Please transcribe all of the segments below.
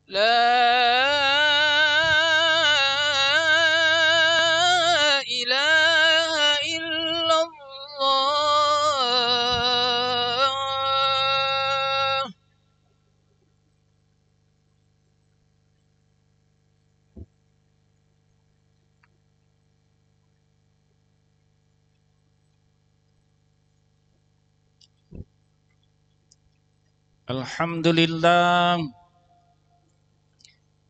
لا إله إلا الله. Alhamdulillah.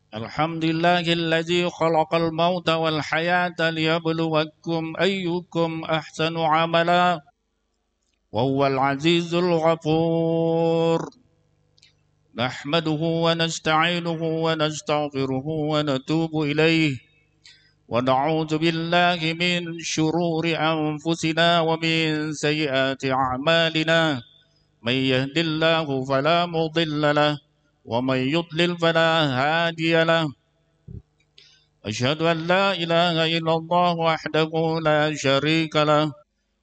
Alhamdulillah الذي خلق الموت والحياة ليبلوكم أيكم أحسن عملا وهو العزيز الغفور. نحمده ونستعينه ونستغفره ونتوب إليه ونعوذ بالله من شرور أنفسنا ومن سيئات أعمالنا. من يهد الله فلا مضل له ومن يضلل فلا هادي له. أشهد أن لا إله إلا الله وحده لا شريك له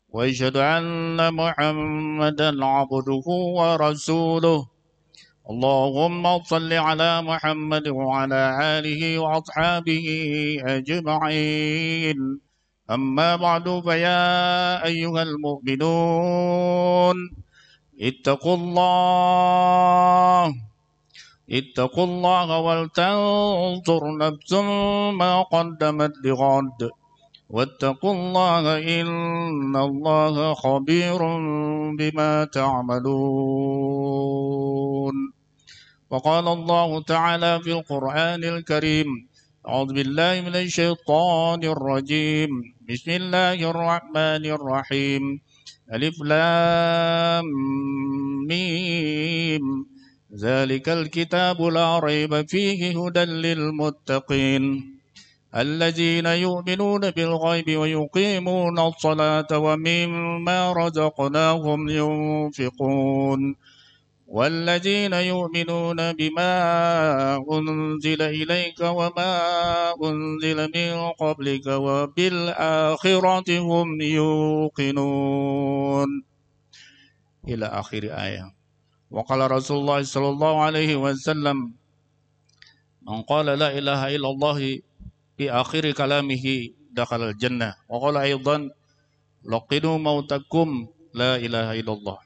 وأشهد أن محمدا عبده ورسوله. اللهم صل على محمد وعلى آله وأصحابه أجمعين. أما بعد فيا أيها المؤمنون اتقوا الله ولتنظر نفس ما قدمت لغد واتقوا الله إن الله خبير بما تعملون. وقال الله تعالى في القرآن الكريم: أعوذ بالله من الشيطان الرجيم. بسم الله الرحمن الرحيم. ألف لام ميم. ذلك الكتاب لا ريب فيه هدى للمتقين الذين يؤمنون بالغيب ويقيمون الصلاة ومما رزقناهم ينفقون والذين يؤمنون بما أنزل إليك وما أنزل من قبلك وبالآخرة هم يوقنون إلى آخر آية. وقال رسول الله صلى الله عليه وسلم: من قال لا إله إلا الله في آخر كلامه دخل الجنة. وقال أيضا: لقنوا موتكم لا إله إلا الله.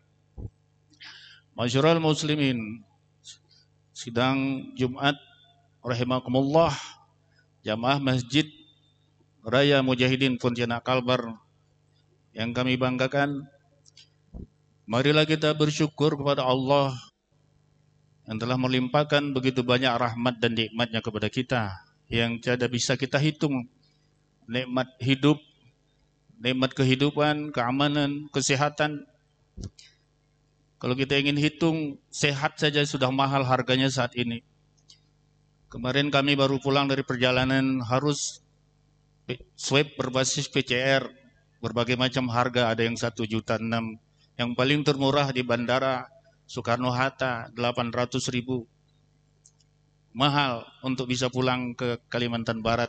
Masyarul muslimin, sidang Jumat rahimakumullah, jamaah Masjid Raya Mujahidin Pontianak Kalbar yang kami banggakan, marilah kita bersyukur kepada Allah yang telah melimpahkan begitu banyak rahmat dan nikmatnya kepada kita yang tiada bisa kita hitung. Nikmat hidup, nikmat kehidupan, keamanan, kesehatan. Kalau kita ingin hitung, sehat saja sudah mahal harganya saat ini. Kemarin kami baru pulang dari perjalanan, harus swab berbasis PCR, berbagai macam harga, ada yang 1,6 juta. Yang paling termurah di Bandara Soekarno-Hatta 800.000. Mahal untuk bisa pulang ke Kalimantan Barat.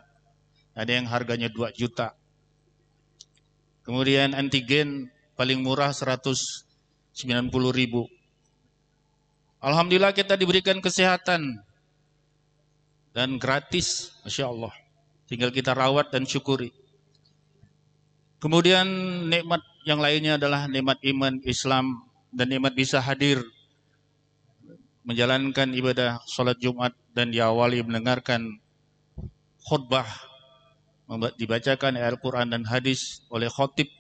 Ada yang harganya 2 juta. Kemudian antigen paling murah 190.000. Alhamdulillah kita diberikan kesehatan dan gratis, Masya Allah. Tinggal kita rawat dan syukuri. Kemudian nikmat yang lainnya adalah nikmat iman Islam dan nikmat bisa hadir menjalankan ibadah sholat Jumat dan diawali mendengarkan khutbah, dibacakan ayat Al-Quran dan hadis oleh khotib,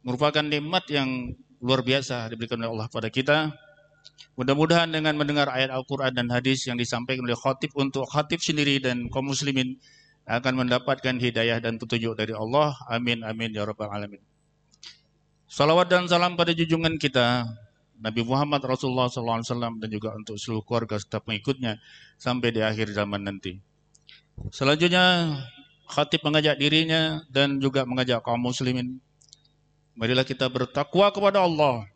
merupakan nikmat yang luar biasa diberikan oleh Allah pada kita. Mudah-mudahan dengan mendengar ayat Al-Quran dan hadis yang disampaikan oleh khatib untuk khatib sendiri dan kaum muslimin akan mendapatkan hidayah dan petunjuk dari Allah. Amin amin ya rabbal alamin. Salawat dan salam pada junjungan kita Nabi Muhammad Rasulullah SAW dan juga untuk seluruh keluarga serta pengikutnya sampai di akhir zaman nanti. Selanjutnya khatib mengajak dirinya dan juga mengajak kaum muslimin, marilah kita bertakwa kepada Allah.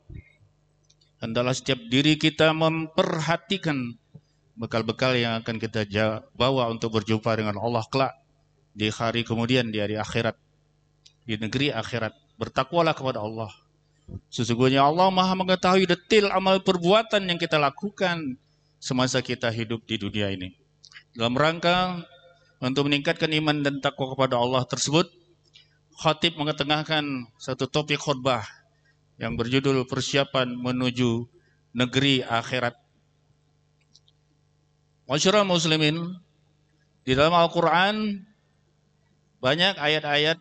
Hendaklah setiap diri kita memperhatikan bekal-bekal yang akan kita bawa untuk berjumpa dengan Allah kelak di hari kemudian, di hari akhirat, di negeri akhirat. Bertakwalah kepada Allah. Sesungguhnya Allah Maha mengetahui detail amal perbuatan yang kita lakukan, semasa kita hidup di dunia ini. Dalam rangka untuk meningkatkan iman dan takwa kepada Allah tersebut, khatib mengetengahkan satu topik khutbah yang berjudul persiapan menuju negeri akhirat. Masyarakat muslimin, di dalam Al-Quran banyak ayat-ayat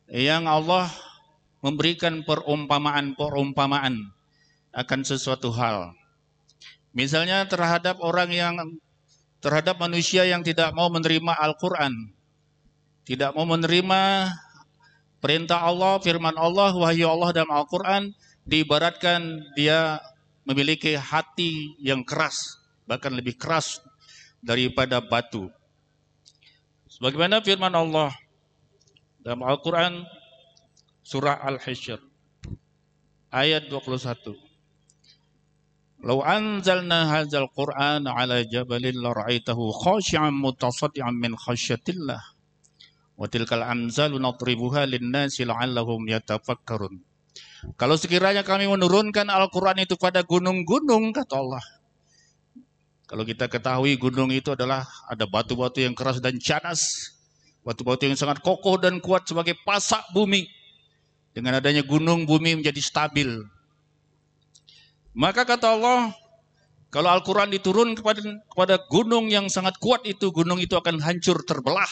yang Allah memberikan perumpamaan-perumpamaan akan sesuatu hal. Misalnya terhadap manusia yang tidak mau menerima Al-Quran, tidak mau menerima perintah Allah, firman Allah, wahyu Allah dalam Al-Quran, diibaratkan dia memiliki hati yang keras, bahkan lebih keras daripada batu. Sebagaimana firman Allah dalam Al-Quran surah Al-Hasyr ayat 21. Lau anzalna hadzal Qur'an ala jabalin la ra'aitahu khashi'an mutasaddian min khasyatillah wa tilkal amsalu nadribuha lin-nasi la'allahum yatafakkarun. Kalau sekiranya kami menurunkan Al-Quran itu pada gunung-gunung, kata Allah. Kalau kita ketahui gunung itu adalah ada batu-batu yang keras dan cadas, batu-batu yang sangat kokoh dan kuat sebagai pasak bumi. Dengan adanya gunung, bumi menjadi stabil. Maka kata Allah, kalau Al-Quran diturun kepada gunung yang sangat kuat itu, gunung itu akan hancur terbelah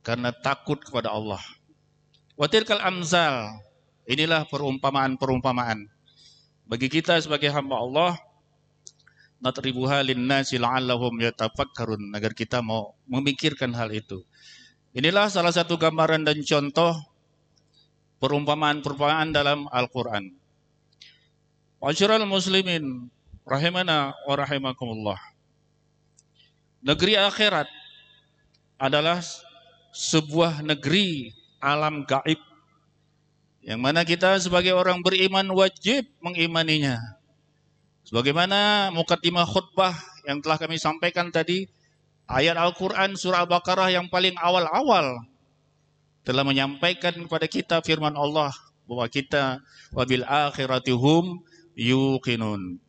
karena takut kepada Allah. Watilkal amsal, inilah perumpamaan-perumpamaan bagi kita sebagai hamba Allah, natribuha linnasi la'allahum yatafakkarun, agar kita mau memikirkan hal itu. Inilah salah satu gambaran dan contoh perumpamaan-perumpamaan dalam Al-Quran. Masyarul muslimin rahimana wa rahimakumullah. Negeri akhirat adalah sebuah negeri alam gaib yang mana kita sebagai orang beriman wajib mengimaninya. Sebagaimana mukaddimah khutbah yang telah kami sampaikan tadi, ayat Al-Quran surah Al-Baqarah yang paling awal-awal telah menyampaikan kepada kita firman Allah bahwa kita wabil akhiratihum yuqinun.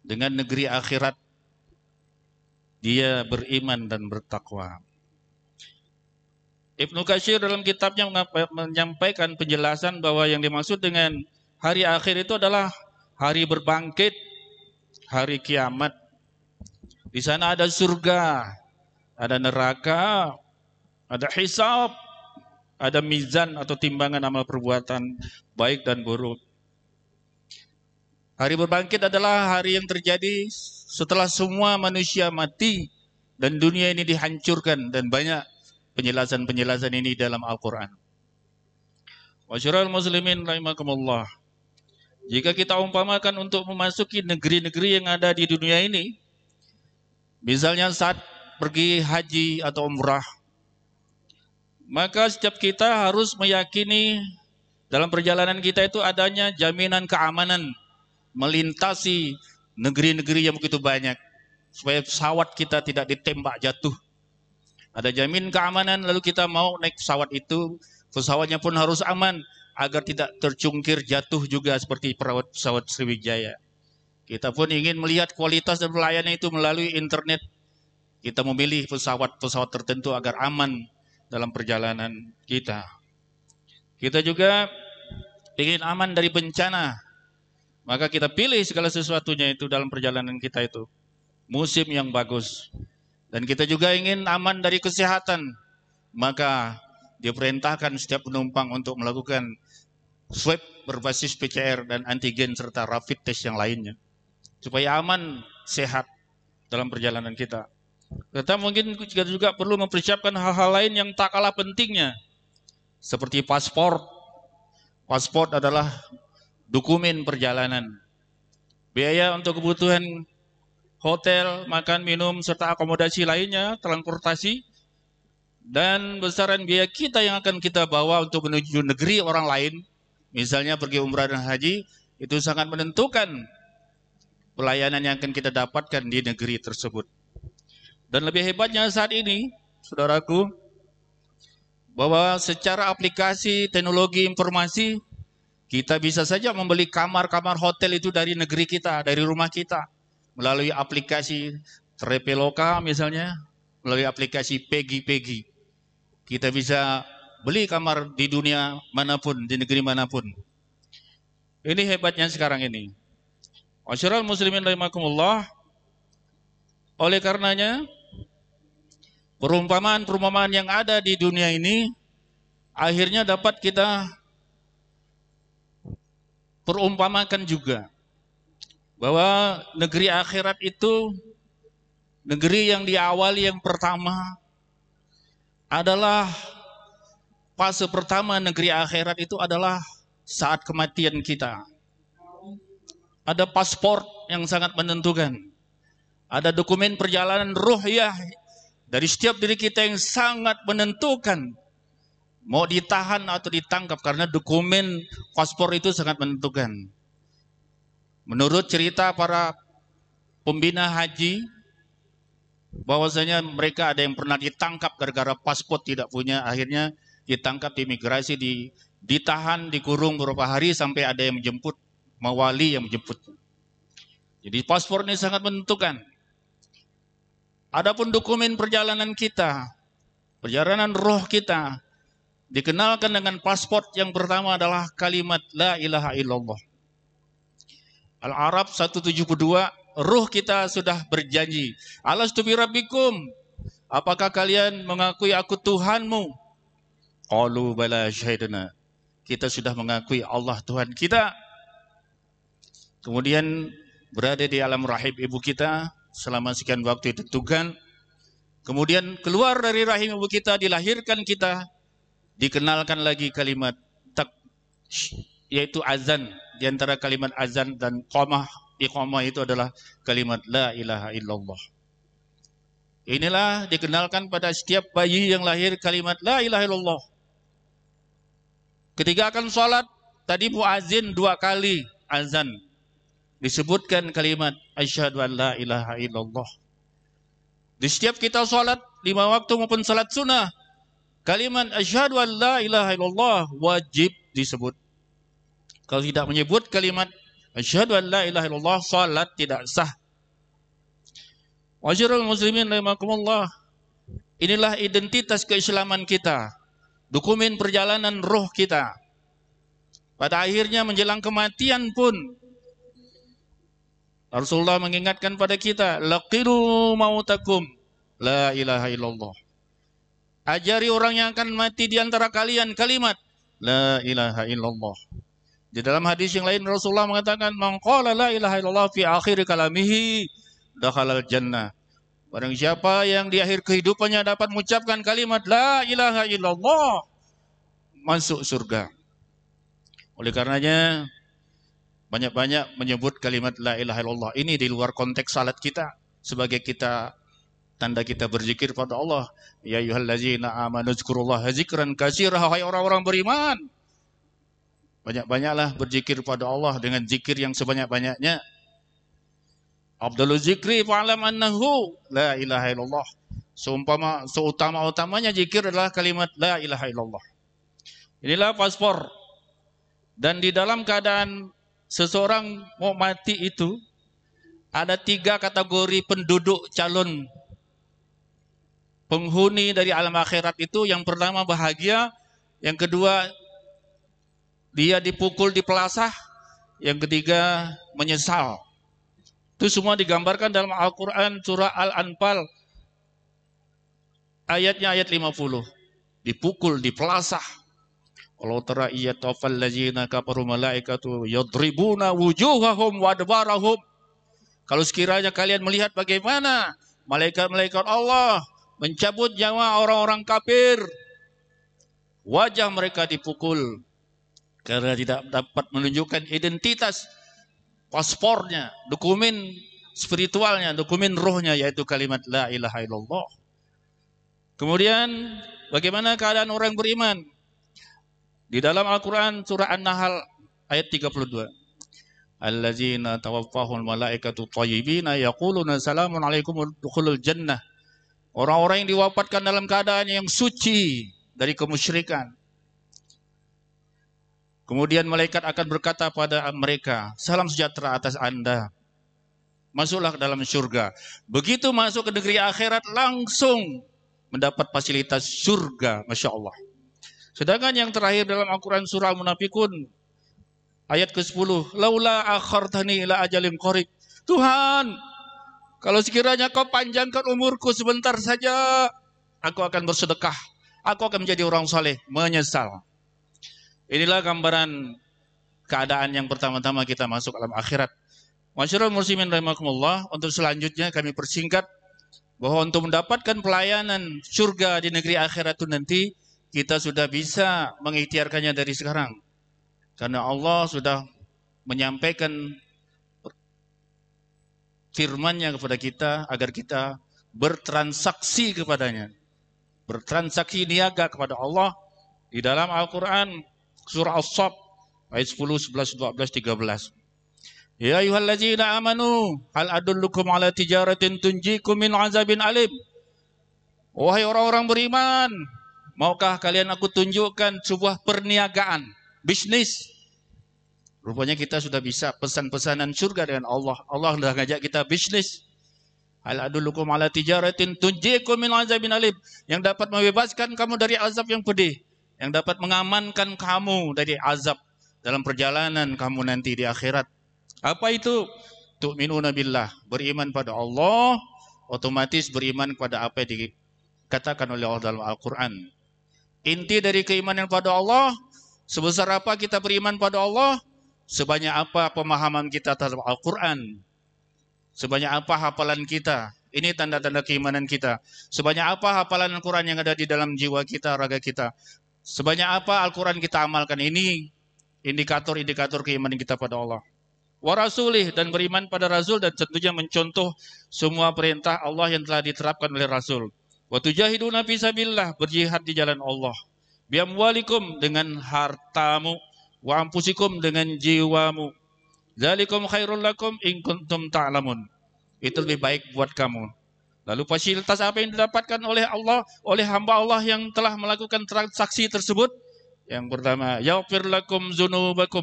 Dengan negeri akhirat dia beriman dan bertakwa. Ibnu Katsir dalam kitabnya menyampaikan penjelasan bahwa yang dimaksud dengan hari akhir itu adalah hari berbangkit, hari kiamat. Di sana ada surga, ada neraka, ada hisab, ada mizan atau timbangan amal perbuatan baik dan buruk. Hari berbangkit adalah hari yang terjadi setelah semua manusia mati dan dunia ini dihancurkan, dan banyak penjelasan-penjelasan ini dalam Al-Quran. Masyarul muslimin rahimakumullah. Jika kita umpamakan untuk memasuki negeri-negeri yang ada di dunia ini, misalnya saat pergi haji atau umrah, maka setiap kita harus meyakini dalam perjalanan kita itu adanya jaminan keamanan melintasi negeri-negeri yang begitu banyak, supaya pesawat kita tidak ditembak jatuh. Ada jamin keamanan, lalu kita mau naik pesawat itu, pesawatnya pun harus aman agar tidak tercungkir jatuh juga seperti pesawat Sriwijaya. Kita pun ingin melihat kualitas dan pelayanan itu melalui internet. Kita memilih pesawat-pesawat tertentu agar aman dalam perjalanan kita. Kita juga ingin aman dari bencana, maka kita pilih segala sesuatunya itu dalam perjalanan kita itu. Musim yang bagus. Dan kita juga ingin aman dari kesehatan, maka diperintahkan setiap penumpang untuk melakukan swab berbasis PCR dan antigen serta rapid test yang lainnya, supaya aman, sehat dalam perjalanan kita. Kita mungkin juga perlu mempersiapkan hal-hal lain yang tak kalah pentingnya, seperti paspor. Paspor adalah dokumen perjalanan. Biaya untuk kebutuhan hotel, makan, minum, serta akomodasi lainnya, transportasi, dan besaran biaya kita yang akan kita bawa untuk menuju negeri orang lain, misalnya pergi umrah dan haji, itu sangat menentukan pelayanan yang akan kita dapatkan di negeri tersebut. Dan lebih hebatnya saat ini, saudaraku, bahwa secara aplikasi teknologi informasi, Kita bisa saja membeli kamar-kamar hotel itu dari negeri kita, dari rumah kita, melalui aplikasi Traveloka misalnya, melalui aplikasi Pegi-Pegi. Kita bisa beli kamar di dunia manapun, di negeri manapun. Ini hebatnya sekarang ini. Masyiral muslimin rahimakumullah. Oleh karenanya, perumpamaan-perumpamaan yang ada di dunia ini akhirnya dapat kita perumpamakan juga bahwa negeri akhirat itu negeri yang diawali yang pertama adalah fase pertama negeri akhirat itu adalah saat kematian kita. Ada paspor yang sangat menentukan. Ada dokumen perjalanan ruhiyah dari setiap diri kita yang sangat menentukan mau ditahan atau ditangkap, karena dokumen paspor itu sangat menentukan. Menurut cerita para pembina haji, bahwasanya mereka ada yang pernah ditangkap gara-gara paspor tidak punya, akhirnya ditangkap di imigrasi, ditahan, dikurung beberapa hari sampai ada yang menjemput, mawali yang menjemput. Jadi paspor ini sangat menentukan. Adapun dokumen perjalanan kita, perjalanan roh kita, dikenalkan dengan paspor yang pertama adalah kalimat la ilaha illallah. Al-Arab 172, ruh kita sudah berjanji, alastu bi rabbikum, apakah kalian mengakui aku Tuhanmu? Qalu bala syahidna, kita sudah mengakui Allah Tuhan kita. Kemudian berada di alam rahim ibu kita selama sekian waktu ditentukan. Kemudian keluar dari rahim ibu kita, dilahirkan kita, dikenalkan lagi kalimat tak, yaitu azan. Di antara kalimat azan dan iqamah itu adalah kalimat la ilaha illallah. Inilah dikenalkan pada setiap bayi yang lahir kalimat la ilaha illallah. Ketika akan sholat, tadi muazin 2 kali azan, disebutkan kalimat asyhadu an la ilaha illallah. Di setiap kita sholat 5 waktu maupun sholat sunnah, kalimat asyhadu an la ilaha illallah wajib disebut. Kalau tidak menyebut kalimat asyhadu an la ilaha illallah, salat tidak sah. Masyiral muslimin rahimakumullah. Inilah identitas keislaman kita, dokumen perjalanan roh kita. Pada akhirnya menjelang kematian pun Rasulullah mengingatkan pada kita, laqiru mautakum la ilaha illallah. Ajari orang yang akan mati di antara kalian kalimat la ilaha illallah. Di dalam hadis yang lain Rasulullah mengatakan, man qala la ilaha illallah fi akhir kalamihi dakhalal jannah. Barang siapa yang di akhir kehidupannya dapat mengucapkan kalimat la ilaha illallah, masuk surga. Oleh karenanya banyak-banyak menyebut kalimat la ilaha illallah. Ini di luar konteks salat kita, sebagai kita tanda kita berzikir pada Allah. Ya ayyuhallazina amanu dzkurullaha dzikran katsira, hai orang-orang beriman, banyak-banyaklah berzikir pada Allah dengan zikir yang sebanyak-banyaknya. Abdul zikri fa'lam annahu la ilaha illallah. Seutama-utamanya zikir adalah kalimat la ilaha illallah. Inilah paspor. Dan di dalam keadaan seseorang mau mati itu ada 3 kategori penduduk calon penghuni dari alam akhirat itu. Yang pertama bahagia, yang kedua dia dipukul di pelasah, yang ketiga menyesal. Itu semua digambarkan dalam Al-Quran surah Al-Anfal ayatnya ayat 50. Dipukul di pelasah. Kalau tara iyatafal ladzina kafaru malaikatu yadribuna wujuhahum wa adbarahum. Kalau sekiranya kalian melihat bagaimana malaikat-malaikat Allah mencabut nyawa orang-orang kafir, wajah mereka dipukul karena tidak dapat menunjukkan identitas paspornya, dokumen spiritualnya, dokumen rohnya, yaitu kalimat la ilaha illallah. Kemudian bagaimana keadaan orang beriman? Di dalam Al-Quran surah An-Nahl ayat 32. Allazina tawaffahul malaikatu thayyibina yaquluna salamun alaikum udkhulul jannah. Orang-orang yang diwafatkan dalam keadaan yang suci dari kemusyrikan. Kemudian malaikat akan berkata pada mereka, salam sejahtera atas Anda. Masuklah ke dalam surga. Begitu masuk ke negeri akhirat langsung mendapat fasilitas surga. Masya Allah. Sedangkan yang terakhir dalam Al-Quran surah Al-Munafikun ayat ke-10. Laula akhartani ila ajalin qarib. Tuhan, kalau sekiranya kau panjangkan umurku sebentar saja, aku akan bersedekah. Aku akan menjadi orang saleh. Menyesal. Inilah gambaran keadaan yang pertama-tama kita masuk alam akhirat. Masyarul muslimin rahimakumullah, untuk selanjutnya kami persingkat bahwa untuk mendapatkan pelayanan surga di negeri akhirat itu nanti kita sudah bisa mengikhtiarkannya dari sekarang. Karena Allah sudah menyampaikan firman-Nya kepada kita agar kita bertransaksi kepadanya. Bertransaksi niaga kepada Allah di dalam Al-Quran surah As-Saff ayat 10, 11, 12, 13. Ya ayyuhallazina amanu hal adullukum ala tijaratin tunjikum min azabin alim. Wahai orang-orang beriman, maukah kalian aku tunjukkan sebuah perniagaan, bisnis. Rupanya kita sudah bisa pesan-pesanan surga dengan Allah. Allah sudah ngajak kita bisnis. Hal adullukum ala tijaratin tunjikum min azabin alim, yang dapat membebaskan kamu dari azab yang pedih, yang dapat mengamankan kamu dari azab dalam perjalanan kamu nanti di akhirat. Apa itu? Tu'minuna billah, beriman pada Allah, otomatis beriman kepada apa yang dikatakan oleh Allah dalam Al-Quran. Inti dari keimanan pada Allah, sebesar apa kita beriman pada Allah, sebanyak apa pemahaman kita terhadap Al-Quran, sebanyak apa hafalan kita. Ini tanda-tanda keimanan kita. Sebanyak apa hafalan Al-Quran yang ada di dalam jiwa kita, raga kita. Sebanyak apa Al-Quran kita amalkan. Ini indikator-indikator keimanan kita pada Allah. Wa rasulih, dan beriman pada Rasul, dan tentunya mencontoh semua perintah Allah yang telah diterapkan oleh Rasul. Wa tujahiduna fi sabilillah, berjihad di jalan Allah. Bi amwalikum, dengan hartamu, wa anfusikum, dengan jiwamu. Dzalikum khairul lakum in kuntum ta'lamun. Itu lebih baik buat kamu. Lalu fasilitas apa yang didapatkan oleh Allah, oleh hamba Allah yang telah melakukan transaksi tersebut? Yang pertama, yaghfir lakum dzunubakum.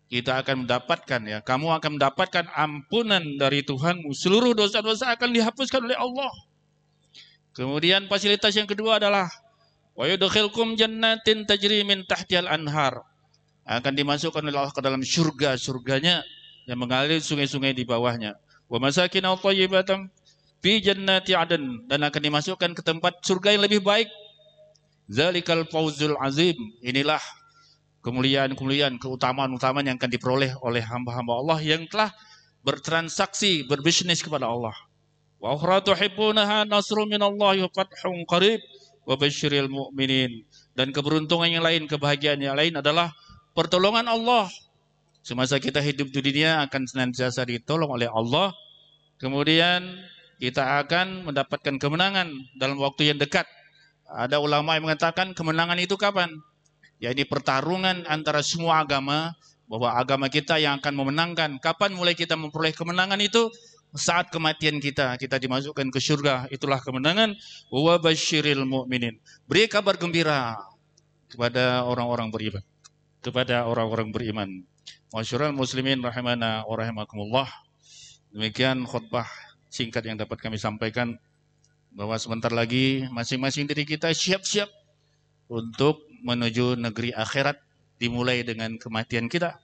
Kita akan mendapatkan, ya, kamu akan mendapatkan ampunan dari Tuhanmu. Seluruh dosa-dosa akan dihapuskan oleh Allah. Kemudian fasilitas yang kedua adalah wa yudkhilkum jannatin tajri min tahtihal anhar. Akan dimasukkan oleh Allah ke dalam surga-surganya yang mengalir sungai-sungai di bawahnya. Wa masakin thayyibatan fi jannati adn, dan akan dimasukkan ke tempat surga yang lebih baik. Zalikal fawzul azim. Inilah kemuliaan-kemuliaan, keutamaan-keutamaan yang akan diperoleh oleh hamba-hamba Allah yang telah bertransaksi, berbisnis kepada Allah. Wa ukhra tuhibbunaha nasrun minallahi wa fathun qarib wa basyiril mu'minin. Dan keberuntungan yang lain, kebahagiaan yang lain adalah pertolongan Allah. Semasa kita hidup di dunia akan senantiasa ditolong oleh Allah. Kemudian kita akan mendapatkan kemenangan dalam waktu yang dekat. Ada ulama yang mengatakan kemenangan itu kapan? Ya, ini pertarungan antara semua agama, bahwa agama kita yang akan memenangkan. Kapan mulai kita memperoleh kemenangan itu? Saat kematian kita dimasukkan ke surga. Itulah kemenangan. Wa basyiril mu'minin. Beri kabar gembira kepada orang-orang beriman. Kepada orang-orang beriman. Masyarul muslimin rahimana wa rahimakumullah. Demikian khutbah singkat yang dapat kami sampaikan, bahwa sebentar lagi masing-masing diri kita siap-siap untuk menuju negeri akhirat, dimulai dengan kematian kita.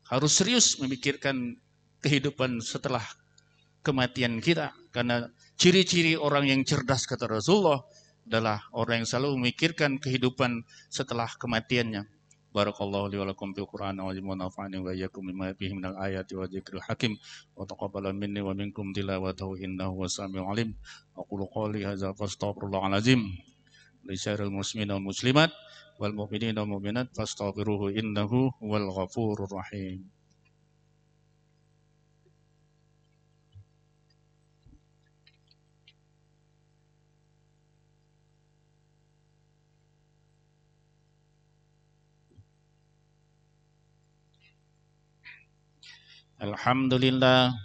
Harus serius memikirkan kehidupan setelah kematian kita, karena ciri-ciri orang yang cerdas, kata Rasulullah, adalah orang yang selalu memikirkan kehidupan setelah kematiannya. Barakallahu li wa lakum fil Qur'an wa nafa'ani wa iyyakum bima fihi minal ayati wa dzikril hakim wa taqabbala minni wa minkum tilawatahu innahu was-sami'ul alim. Aqulu qouli hadza fastaghfirullahal azim li syarril muslimin wal muslimat wal mu'minin wal mu'minat fastaghfiruhu innahu huwal ghafurur rahim. Alhamdulillah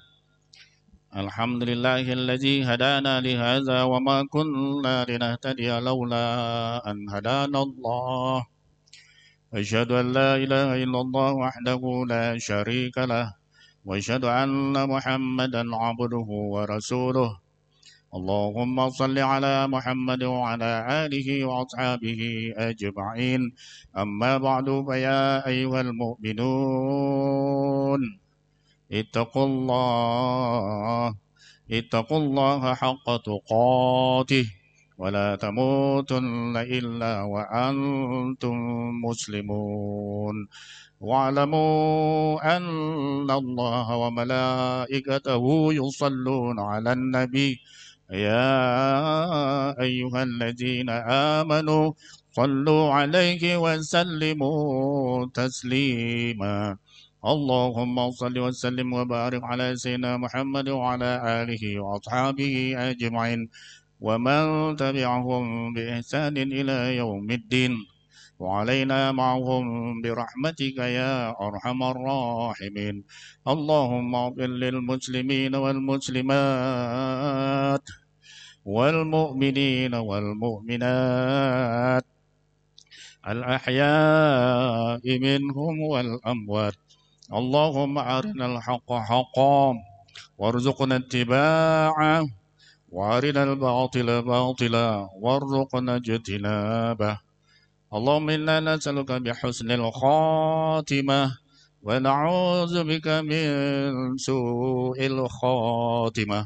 الحمد لله الذي هدانا لهذا وما كنا لنهتدي لولا أن هدانا الله أشهد أن لا إله إلا الله وحده لا شريك له وأشهد أن محمدا عبده ورسوله اللهم صل على محمد وعلى آله وأصحابه أجمعين أما بعد فيا أيها المؤمنون اتقوا الله حق تقاته ولا تموتن إلا وأنتم مسلمون واعلموا أن الله وملائكته يصلون على النبي يا أيها الذين آمنوا صلوا عليه وسلموا تسليما اللهم صل وسلم وبارك على سيدنا محمد وعلى آله وأصحابه أجمعين ومن تبعهم بإحسان إلى يوم الدين وعلينا معهم برحمتك يا أرحم الراحمين اللهم اغفر للمسلمين والمسلمات والمؤمنين والمؤمنات الأحياء منهم والأموات اللهم أرنا الحق حقا وارزقنا اتباعه وأرنا الباطل باطلا وارزقنا اجتنابه اللهم إنا نسألك بحسن الخاتمة ونعوذ بك من سوء الخاتمة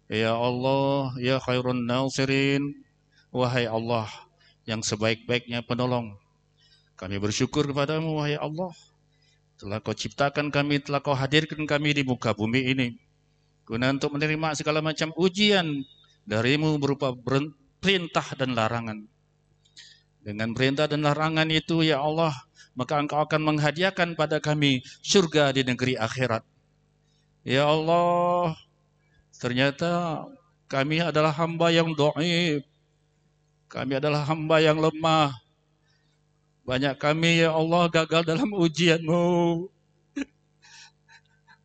Ya Allah, ya khairun nasirin, wahai Allah yang sebaik-baiknya penolong. Kami bersyukur kepadamu, wahai Allah. Telah kau ciptakan kami, telah kau hadirkan kami di muka bumi ini. Guna untuk menerima segala macam ujian darimu berupa perintah dan larangan. Dengan perintah dan larangan itu, ya Allah, maka engkau akan menghadiahkan pada kami surga di negeri akhirat. Ya Allah, ternyata kami adalah hamba yang dhaif. Kami adalah hamba yang lemah. Banyak kami, ya Allah, gagal dalam ujian-Mu.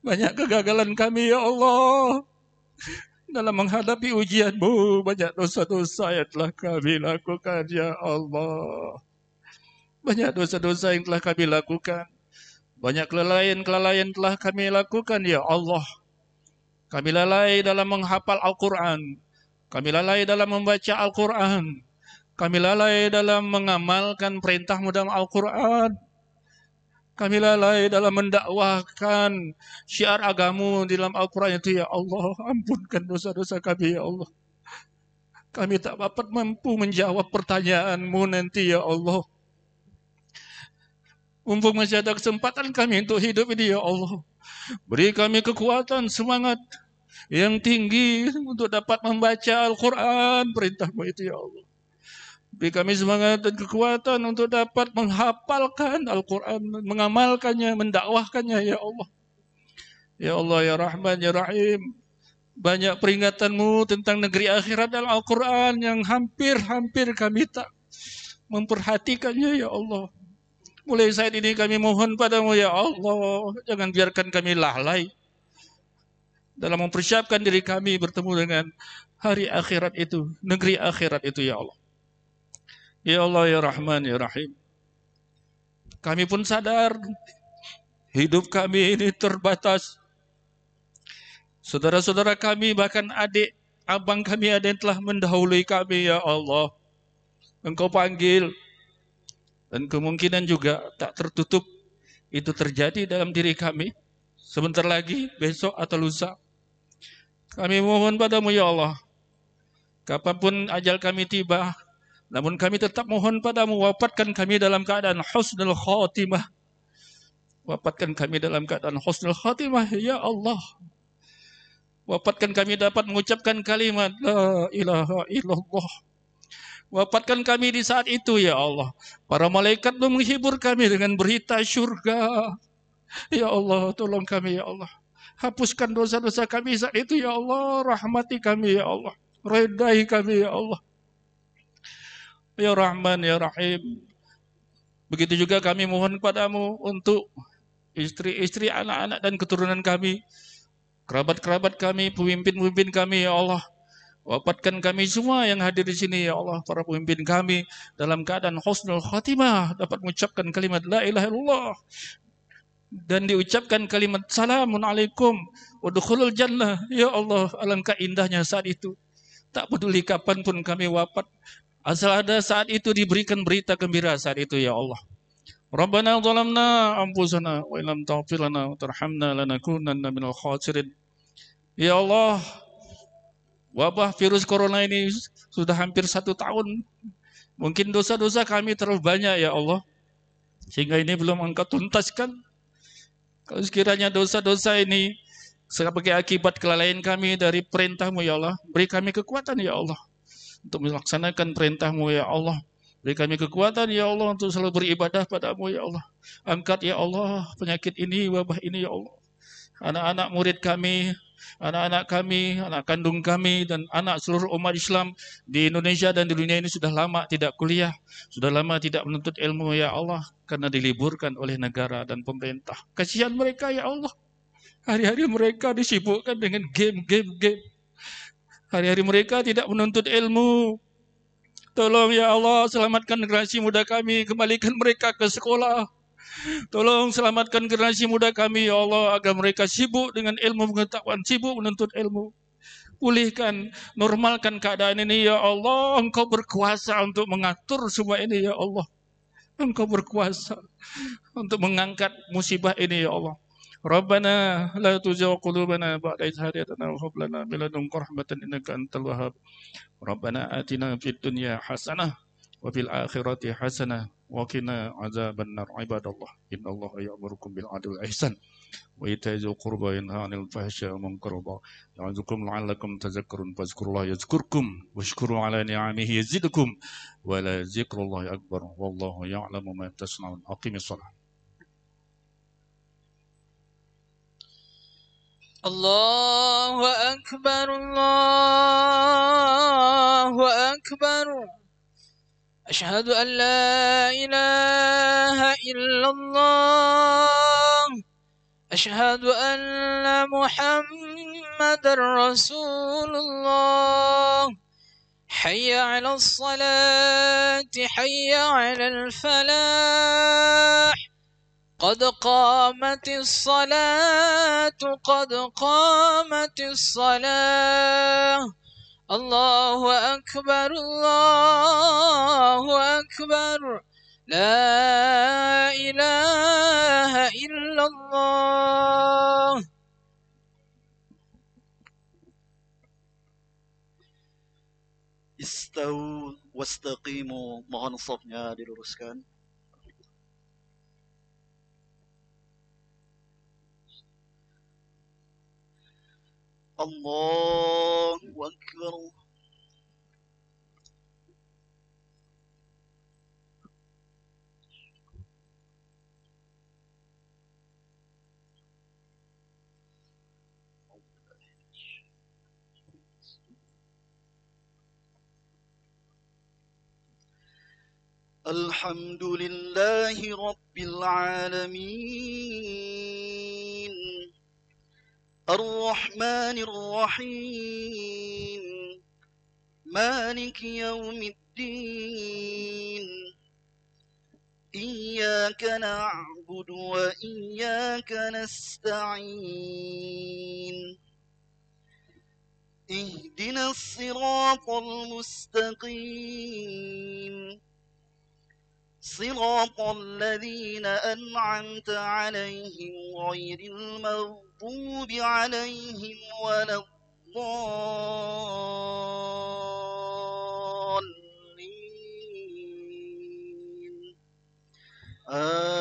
Banyak kegagalan kami, ya Allah, dalam menghadapi ujian-Mu. Banyak dosa-dosa yang telah kami lakukan, ya Allah. Banyak dosa-dosa yang telah kami lakukan. Banyak kelalaian-kelalaian telah kami lakukan, ya Allah. Kami lalai dalam menghafal Al-Quran. Kami lalai dalam membaca Al-Quran. Kami lalai dalam mengamalkan perintah-Mu dalam Al-Quran. Kami lalai dalam mendakwahkan syiar agamu di dalam Al-Quran itu, ya Allah. Ampunkan dosa-dosa kami, ya Allah. Kami tak dapat mampu menjawab pertanyaan-Mu nanti, ya Allah. Mumpung masih ada kesempatan kami untuk hidup ini, ya Allah. Beri kami kekuatan, semangat yang tinggi untuk dapat membaca Al-Quran, perintah-Mu itu, ya Allah. Beri kami semangat dan kekuatan untuk dapat menghafalkan Al-Quran, mengamalkannya, mendakwahkannya, ya Allah. Ya Allah, ya Rahman, ya Rahim. Banyak peringatan-Mu tentang negeri akhirat dalam Al-Quran yang hampir-hampir kami tak memperhatikannya, ya Allah. Mulai saat ini kami mohon padamu, ya Allah, jangan biarkan kami lalai dalam mempersiapkan diri kami bertemu dengan hari akhirat itu, negeri akhirat itu, ya Allah. Ya Allah, ya Rahman, ya Rahim. Kami pun sadar hidup kami ini terbatas. Saudara-saudara kami, bahkan adik, abang kami ada yang telah mendahului kami, ya Allah. Engkau panggil, dan kemungkinan juga tak tertutup itu terjadi dalam diri kami. Sebentar lagi, besok atau lusa. Kami mohon padamu, ya Allah. Kapanpun ajal kami tiba, namun kami tetap mohon padamu, wafatkan kami dalam keadaan husnul khatimah. Wafatkan kami dalam keadaan husnul khatimah, ya Allah. Wafatkan kami dapat mengucapkan kalimat la ilaha illallah. Wafatkan kami di saat itu, ya Allah. Para malaikat menghibur kami dengan berita syurga. Ya Allah, tolong kami, ya Allah. Hapuskan dosa-dosa kami saat itu, ya Allah. Rahmati kami, ya Allah. Redai kami, ya Allah. Ya Rahman, ya Rahim. Begitu juga kami mohon padamu untuk istri-istri, anak-anak dan keturunan kami. kerabat-kerabat kami, pemimpin-pemimpin kami ya Allah. Wafatkan kami semua yang hadir di sini ya Allah, para pemimpin kami dalam keadaan husnul khatimah, dapat mengucapkan kalimat la ilaha illallah dan diucapkan kalimat salamun alaikum udkhulul jannah. Ya Allah, alangkah indahnya saat itu. Tak peduli kapanpun kami wafat, asal ada saat itu diberikan berita gembira saat itu ya Allah. Rabbana zalamna anfusana wa illam taghfir lana wa tarhamna lanakunanna minal khasirin. Ya Allah, wabah virus corona ini sudah hampir 1 tahun. Mungkin dosa-dosa kami terlalu banyak ya Allah, sehingga ini belum Engkau tuntaskan. Kalau sekiranya dosa-dosa ini sebagai akibat kelalaian kami dari perintah-Mu ya Allah, beri kami kekuatan ya Allah untuk melaksanakan perintah-Mu ya Allah. Beri kami kekuatan ya Allah untuk selalu beribadah pada-Mu ya Allah. Angkat ya Allah penyakit ini, wabah ini ya Allah. Anak-anak murid kami, anak-anak kami, anak kandung kami, dan anak seluruh umat Islam di Indonesia dan di dunia ini sudah lama tidak kuliah, sudah lama tidak menuntut ilmu ya Allah, karena diliburkan oleh negara dan pemerintah. Kasihan mereka ya Allah. Hari-hari mereka disibukkan dengan game. Hari-hari mereka tidak menuntut ilmu. Tolong ya Allah, selamatkan generasi muda kami, kembalikan mereka ke sekolah. Tolong selamatkan generasi muda kami ya Allah, agar mereka sibuk dengan ilmu pengetahuan, sibuk menuntut ilmu. Pulihkan, normalkan keadaan ini ya Allah. Engkau berkuasa untuk mengatur semua ini ya Allah. Engkau berkuasa untuk mengangkat musibah ini ya Allah. Rabbana la tuzigh qulubana ba'da idh hadaytana wa hab lana min ladunka rahmatan innaka antal wahhab. Rabbana atina fid dunya hasanah wa fil akhirati hasanah wa qina azabannar. Ibadallah, innallaha ya'murukum bil adli wal ihsan wa ita'i dzil qurba wa yanha 'anil fahsya'i wal munkari wal baghi ya'idzukum la'allakum tadhakkarun. Fadhkurullaha yadhkurkum washkuru 'ala ni'amihi yazidkum wa la dzikrullahi akbar wallahu ya'lamu ma tasna'un. Aqimis shalah. الله أكبر الله أكبر أشهد أن لا إله إلا الله أشهد أن محمد رسول الله حي على الصلاة حي على الفلاح قد قامت الصلاة قد قامت الصلاة الله أكبر الله أكبر لا إله إلا الله. Istau wastaqimu, mohon safnya diluruskan. Allahu Akbar. Alhamdulillahi Rabbil Alamin Ar-Rahmanir Rahim Maliki Yawmiddin Iyyaka na'budu wa iyyaka nasta'in Ihdinas siratal mustaqim صراط الذين أنعمت عليهم غير المغضوب عليهم ولا الضالين آمين.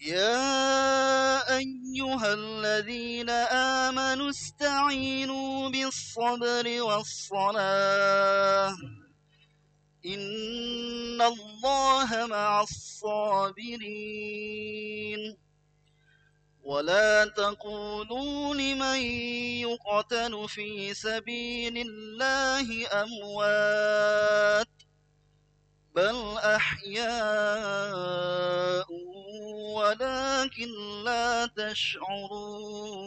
يا أيها الذين آمنوا استعينوا بالصبر والصلاة إن الله مع الصابرين ولا تقولوا لمن يقتل في سبيل الله أموات بل أحياء ولكن لا تشعرون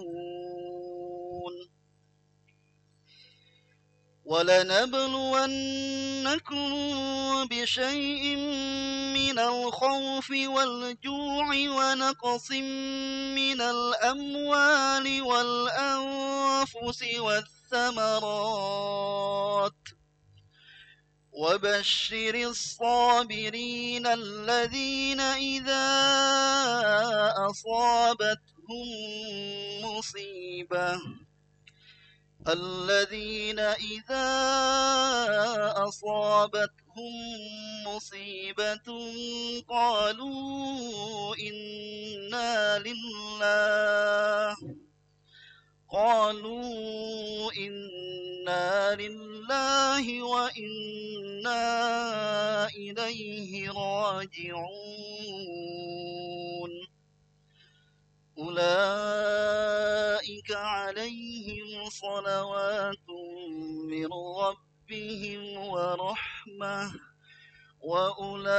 ولنبلونكم بشيء من الخوف والجوع ونقص من الأموال والأنفس والثمرات وبشر الصابرين الذين إذا أصابتهم مصيبة قالوا إنا لله وإنا إليه راجعون أولئك عليهم صلوات من ربهم ورحمة وأولئك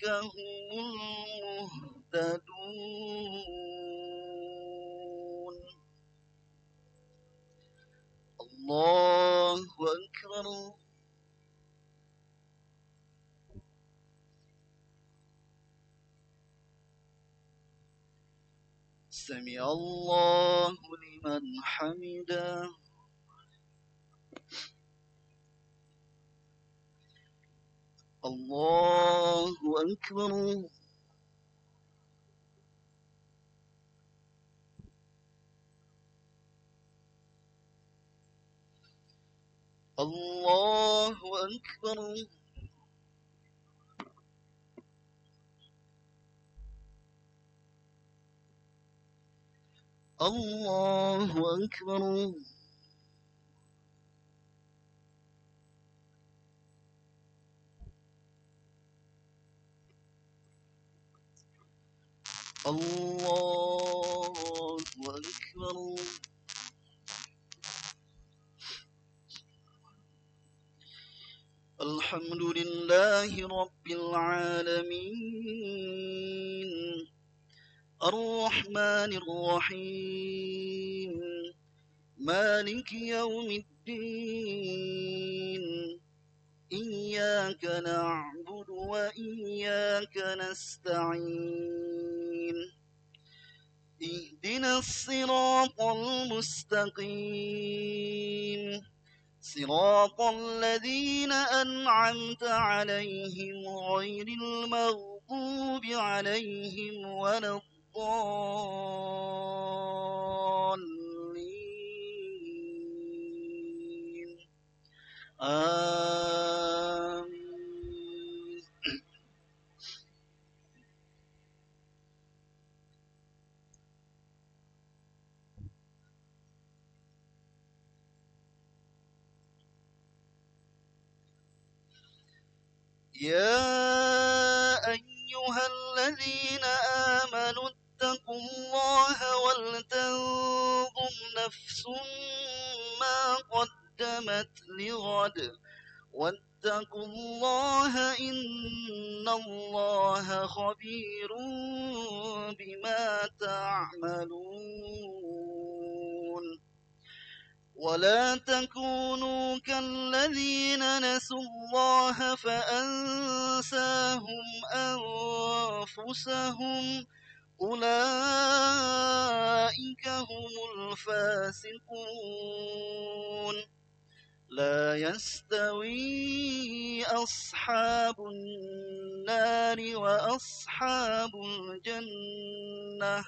هم المهتدون الله أكبر سمع الله لمن حمده الله أكبر الله أكبر الله أكبر الله أكبر الحمد لله رب العالمين الرحمن الرحيم مالك يوم الدين إياك نعبد وإياك نستعين اهدنا الصراط المستقيم صراط الذين أنعمت عليهم غير المغضوب عليهم ولا الضالين آمين يا أيها الذين آمنوا اتقوا الله ولتنظر نفس ما قدمت لغد واتقوا الله إن الله خبير بما تعملون ولا تكونوا كالذين نسوا الله فأنساهم أنفسهم أولئك هم الفاسقون لا يستوي أصحاب النار وأصحاب الجنة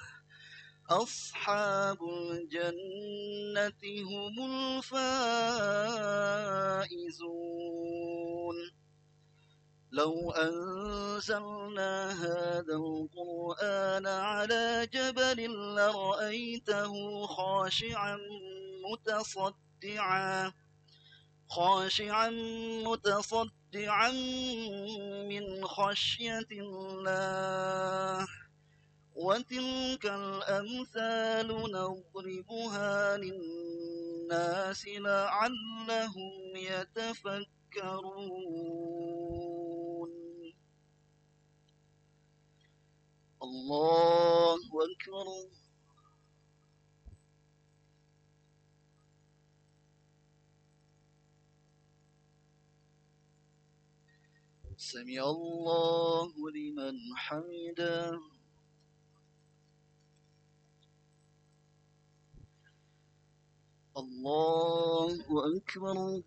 أصحاب الجنة هم الفائزون لو أنزلنا هذا القرآن على جبل لرأيته خاشعا متصدعا من خشية الله وتلك الأمثال نضربها للناس لعلهم يتفكرون. الله أكبر. سمع الله لمن حمده. الله أكبر.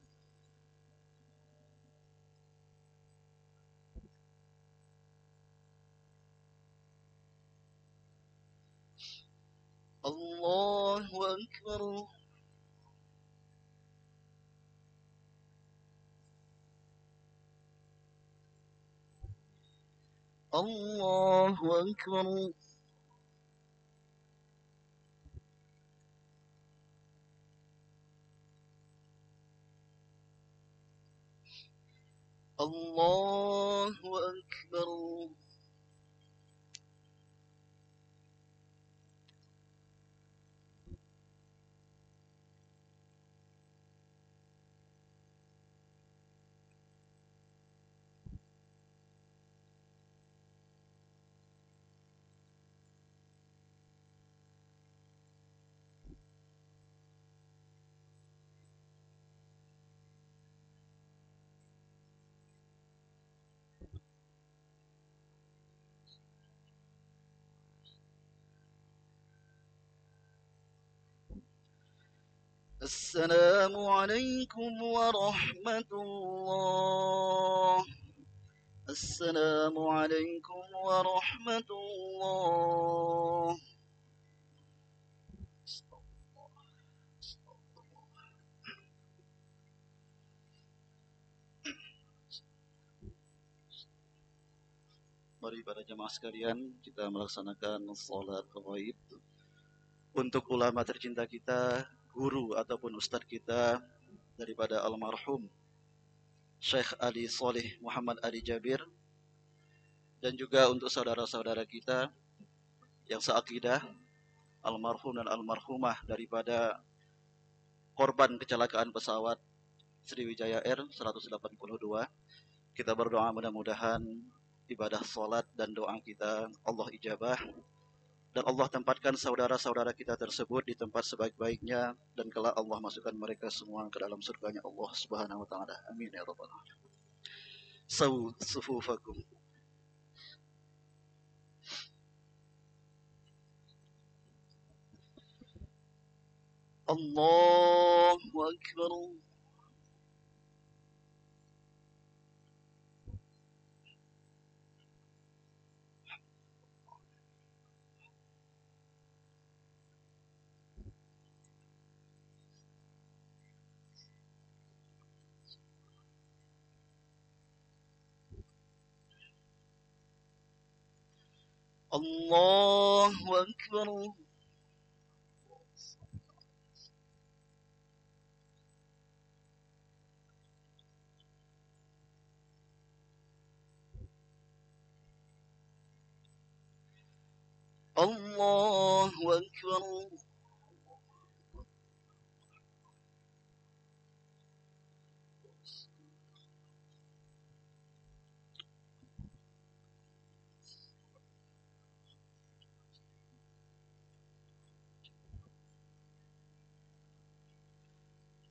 الله أكبر. الله أكبر. الله أكبر. السلام عليكم ورحمة الله. السلام عليكم ورحمة الله. Mari para jemaah sekalian, kita melaksanakan salat gaib untuk ulama tercinta kita, guru ataupun ustadz kita daripada almarhum Syekh Ali Soleh Muhammad Ali Jabir, dan juga untuk saudara-saudara kita yang seakidah, almarhum dan almarhumah daripada korban kecelakaan pesawat Sriwijaya Air 182. Kita berdoa mudah-mudahan ibadah salat dan doa kita Allah ijabah, dan Allah tempatkan saudara-saudara kita tersebut di tempat sebaik-baiknya, dan kelak Allah masukkan mereka semua ke dalam surganya Allah Subhanahu wa taala. Amin ya rabbal alamin. Sawu sufufakum. Allahu akbar. Allahu akbar. Allahu akbar.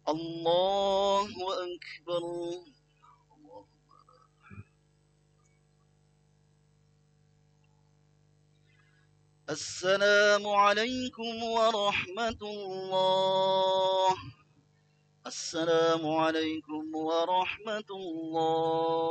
Allahu akbar. السلام عليكم ورحمة الله. السلام عليكم ورحمة الله.